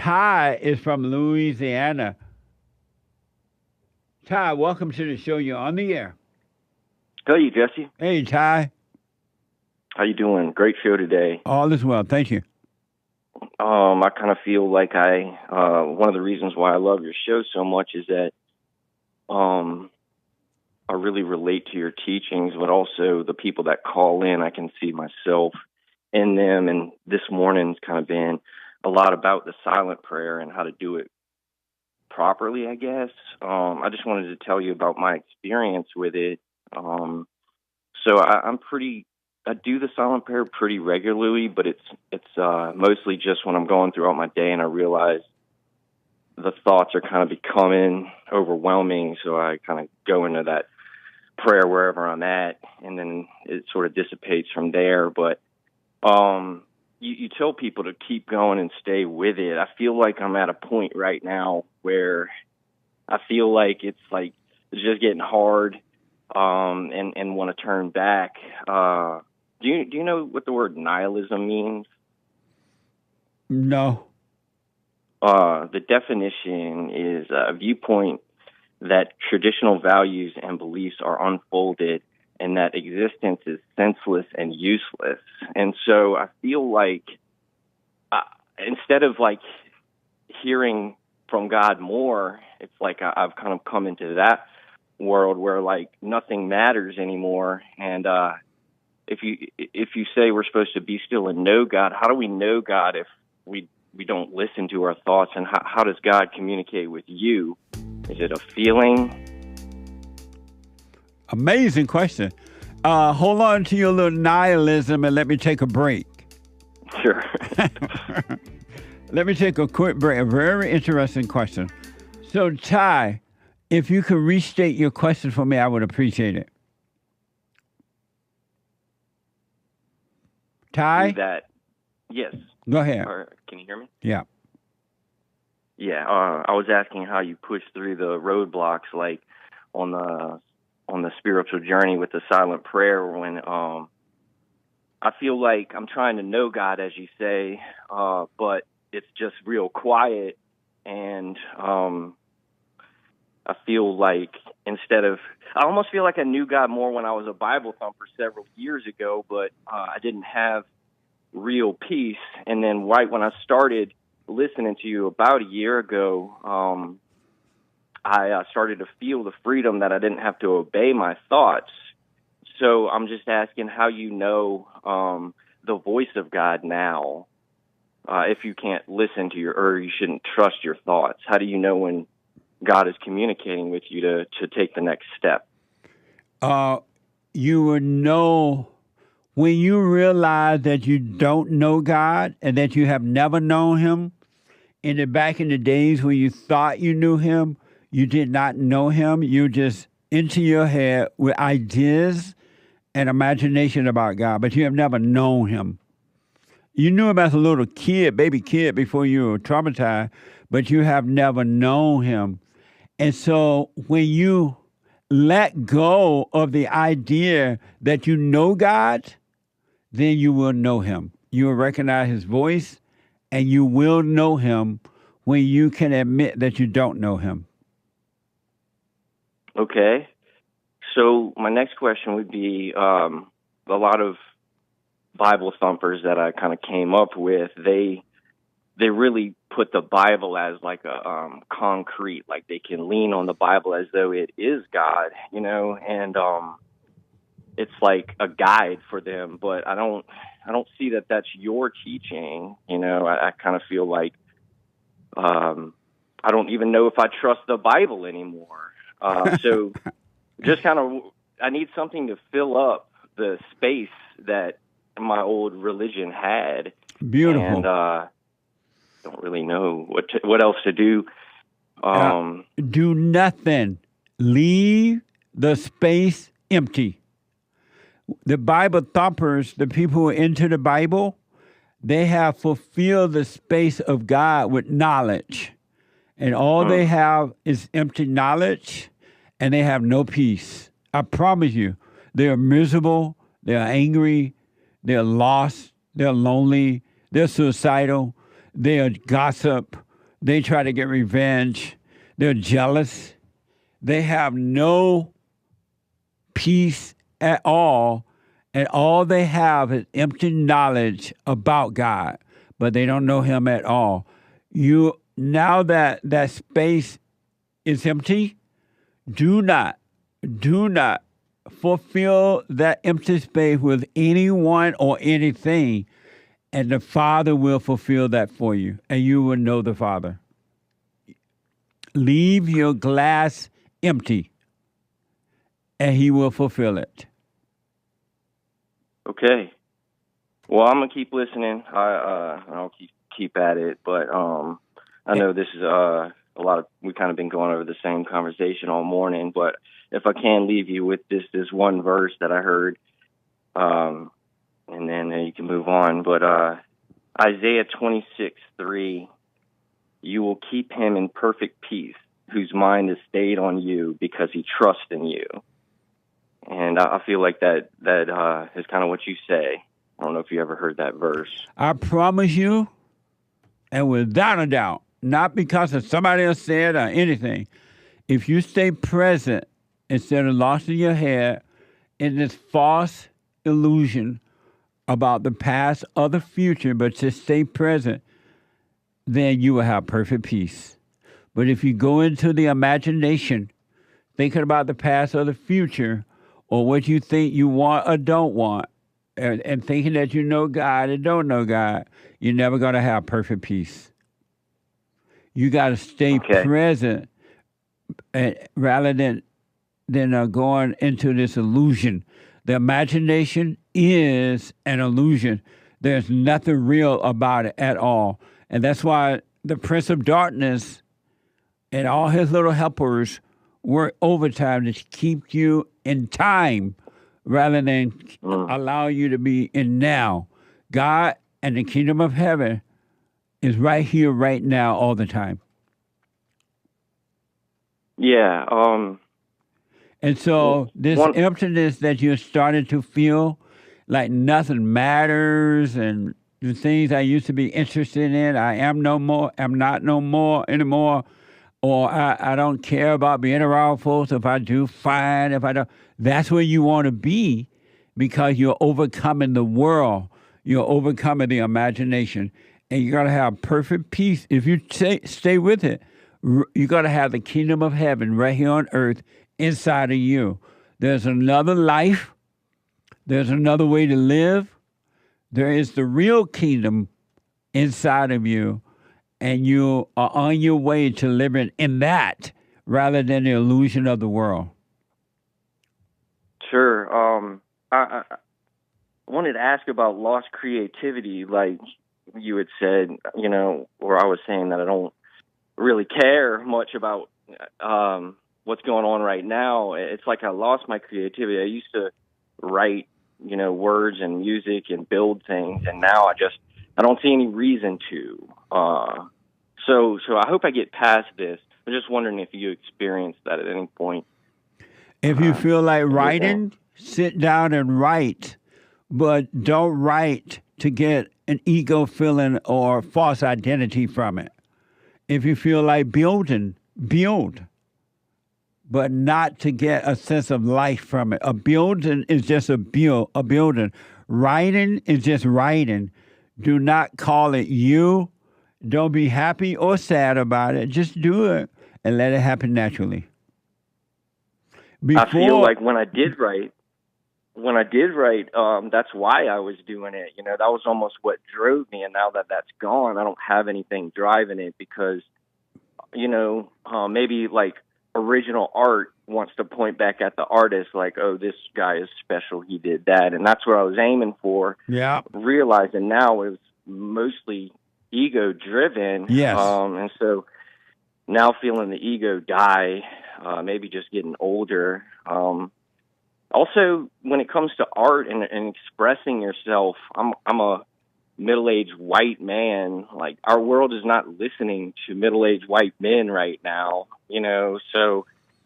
Ty is from Louisiana. Ty, welcome to the show. You're on the air. Hey, Jesse. Hey, Ty. How you doing? Great show today. All is well. Thank you. I kind of feel like one of the reasons why I love your show so much is that I really relate to your teachings, but also the people that call in, I can see myself in them. And this morning's kind of been a lot about the silent prayer and how to do it properly, I guess. I just wanted to tell you about my experience with it. I do the silent prayer pretty regularly, but it's mostly just when I'm going throughout my day and I realize the thoughts are kind of becoming overwhelming. So I kind of go into that prayer wherever I'm at, and then it sort of dissipates from there. But you tell people to keep going and stay with it. I feel like I'm at a point right now where I feel like it's just getting hard, and want to turn back. Do you know what the word nihilism means? No. The definition is a viewpoint that traditional values and beliefs are unfolded and that existence is senseless and useless. And so I feel like instead of hearing from God more, it's like I've kind of come into that world where nothing matters anymore. And if you say we're supposed to be still and know God, how do we know God if we don't listen to our thoughts? And how does God communicate with you? Is it a feeling? Amazing question. Hold on to your little nihilism and let me take a break. Sure. Let me take a quick break. A very interesting question. So, Ty, if you could restate your question for me, I would appreciate it. Ty? Yes. Go ahead. Can you hear me? Yeah. Yeah. I was asking how you push through the roadblocks, on the spiritual journey with the silent prayer, when I feel like I'm trying to know God, as you say, but it's just real quiet, and I feel like I almost feel like I knew God more when I was a Bible thumper several years ago, but I didn't have real peace. And then right when I started listening to you about a year ago, I started to feel the freedom that I didn't have to obey my thoughts. So I'm just asking how you know the voice of God now, if you can't listen to or you shouldn't trust your thoughts. How do you know when God is communicating with you to take the next step? You would know when you realize that you don't know God and that you have never known him. Back in the days when you thought you knew him, you did not know him. You just into your head with ideas and imagination about God, but you have never known him. You knew him as a little kid, baby kid, before you were traumatized, but you have never known him. And so when you let go of the idea that you know God, then you will know him. You will recognize his voice, and you will know him when you can admit that you don't know him. Okay. So my next question would be, a lot of Bible thumpers that I kind of came up with, they really put the Bible as a concrete, like they can lean on the Bible as though it is God, and it's like a guide for them. But I don't see that that's your teaching. I kind of feel like I don't even know if I trust the Bible anymore. So just kind of, I need something to fill up the space that my old religion had. Beautiful. And don't really know what else to do. Do nothing. Leave the space empty. The Bible thumpers, the people who are into the Bible, they have fulfilled the space of God with knowledge. And all they have is empty knowledge, and they have no peace. I promise you, they are miserable, they are angry, they're lost, they're lonely, they're suicidal, they are gossip, They try to get revenge. They're jealous. They have no peace at all, and all they have is empty knowledge about God, but they don't know Him at all. You now that space is empty, do not fulfill that empty space with anyone or anything, and the Father will fulfill that for you, and you will know the Father. Leave your glass empty, and He will fulfill it. Okay. Well, I'm gonna keep listening. I'll keep at it, but I know this is a lot of we kind of been going over the same conversation all morning. But if I can leave you with this one verse that I heard, and then you can move on. But Isaiah 26:3, you will keep him in perfect peace, whose mind is stayed on you because he trusts in you. And I feel like that is kind of what you say. I don't know if you ever heard that verse. I promise you, and without a doubt, not because of somebody else said or anything, if you stay present instead of lost in your head in this false illusion about the past or the future, but just stay present, then you will have perfect peace. But if you go into the imagination, thinking about the past or the future, or what you think you want or don't want, and thinking that you know God and don't know God, you're never going to have perfect peace. You got to stay present rather than going into this illusion. The imagination is an illusion. There's nothing real about it at all. And that's why the Prince of Darkness and all his little helpers work overtime to keep you in time rather than allow you to be in now. God and the kingdom of heaven is right here, right now, all the time. Yeah. And so this emptiness that you're starting to feel, like nothing matters, and the things I used to be interested in, I am no more, am not no more anymore, or I don't care about being around folks. If I do, fine. If I don't, that's where you want to be, because you're overcoming the world. You're overcoming the imagination. And you got to have perfect peace. If you stay with it, you got to have the kingdom of heaven right here on earth inside of you. There's another life. There's another way to live. There is the real kingdom inside of you, and you are on your way to living in that rather than the illusion of the world. Sure. I wanted to ask about lost creativity, like you had said, or I was saying that I don't really care much about what's going on right now. It's like I lost my creativity. I used to write, words and music and build things, and now I don't see any reason to. So I hope I get past this. I'm just wondering if you experienced that at any point. If you feel like writing, sit down and write, but don't write to get an ego feeling or false identity from it. If you feel like building, build, but not to get a sense of life from it. A building is just a building. Writing is just writing. Do not call it you. Don't be happy or sad about it. Just do it and let it happen naturally. I feel like when I did write, that's why I was doing it. That was almost what drove me. And now that that's gone, I don't have anything driving it because, maybe like original art wants to point back at the artist like, oh, this guy is special. He did that. And that's what I was aiming for. Yeah. Realizing now it was mostly ego driven. Yes. And so now feeling the ego die, maybe just getting older. Also, when it comes to art and expressing yourself, I'm a middle-aged white man. Like, our world is not listening to middle-aged white men right now, so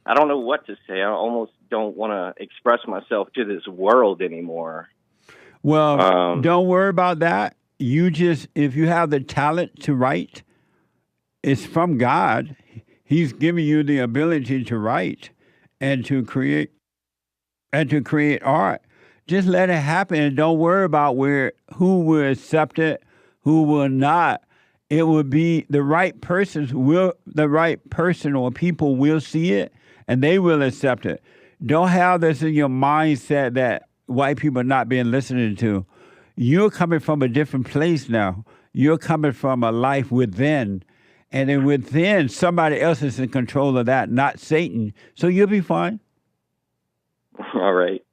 I don't know what to say. I almost don't want to express myself to this world anymore. Well, don't worry about that. If you have the talent to write, it's from God. He's giving you the ability to write and to create art. Just let it happen and don't worry about who will accept it, who will not. It will be the right person or people will see it and they will accept it. Don't have this in your mindset that white people are not being listened to. You're coming from a different place now. You're coming from a life within. And then within, somebody else is in control of that, not Satan. So you'll be fine. All right.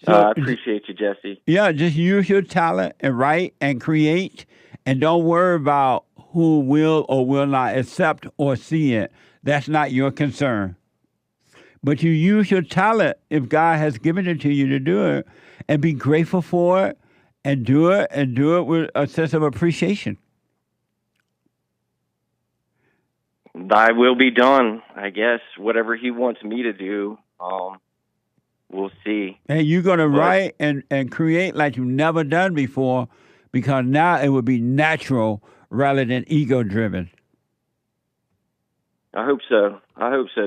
So, I appreciate you, Jesse. Yeah, just use your talent and write and create. And don't worry about who will or will not accept or see it. That's not your concern. But you use your talent if God has given it to you to do it and be grateful for it and do it with a sense of appreciation. Thy will be done, I guess. Whatever he wants me to do, we'll see. And you're going to write and create like you've never done before because now it will be natural rather than ego-driven. I hope so.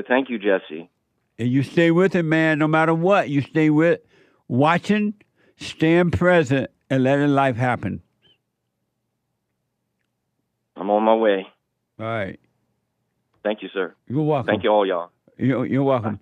Thank you, Jesse. And you stay with it, man, no matter what. You stay with watching, staying present, and letting life happen. I'm on my way. All right. Thank you, sir. You're welcome. Thank you all, y'all. You're welcome. Bye.